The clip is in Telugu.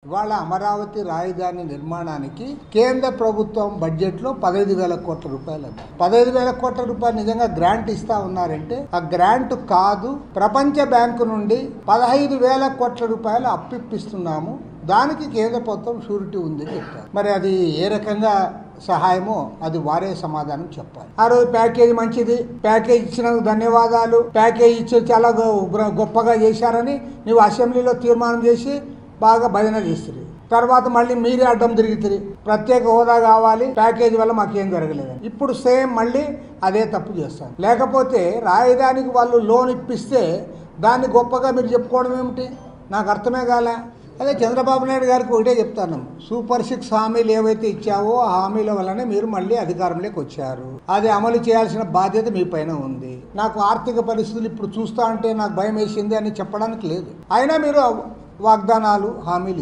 ఇవాళ అమరావతి రాజధాని నిర్మాణానికి కేంద్ర ప్రభుత్వం బడ్జెట్లో 15,000 కోట్ల రూపాయలు అన్నారు. 15,000 కోట్ల రూపాయలు నిజంగా గ్రాంట్ ఇస్తా ఉన్నారంటే ఆ గ్రాంట్ కాదు, ప్రపంచ బ్యాంకు నుండి 15,000 కోట్ల రూపాయలు అప్పిస్తున్నాము, దానికి కేంద్ర ప్రభుత్వం షూరిటీ ఉందని చెప్తారు. మరి అది ఏ రకంగా సహాయమో అది వారే సమాధానం చెప్పాలి. ఆ రోజు ప్యాకేజీ మంచిది, ప్యాకేజ్ ఇచ్చినందుకు ధన్యవాదాలు, ప్యాకేజ్ ఇచ్చి చాలా గొప్పగా చేశారని నువ్వు అసెంబ్లీలో తీర్మానం చేసి బాగా భజన చేస్తుంది. తర్వాత మళ్ళీ మీరే అడ్డం తిరుగుతుంది, ప్రత్యేక హోదా కావాలి, ప్యాకేజీ వల్ల మాకేం జరగలేదని. ఇప్పుడు సేమ్ మళ్ళీ అదే తప్పు చేస్తాను. లేకపోతే రాజధానికి వాళ్ళు లోన్ ఇప్పిస్తే దాన్ని గొప్పగా మీరు చెప్పుకోవడం ఏమిటి? నాకు అర్థమే కాలే. అదే చంద్రబాబు నాయుడు గారికి ఒకటే చెప్తాను, సూపర్ 6 హామీలు ఏవైతే ఇచ్చావో ఆ హామీల వల్లనే మీరు మళ్ళీ అధికారంలోకి వచ్చారు, అది అమలు చేయాల్సిన బాధ్యత మీ పైన ఉంది. నాకు ఆర్థిక పరిస్థితులు ఇప్పుడు చూస్తా అంటే నాకు భయం వేసింది అని చెప్పడానికి లేదు. అయినా మీరు వాగ్దానాలు హామీలు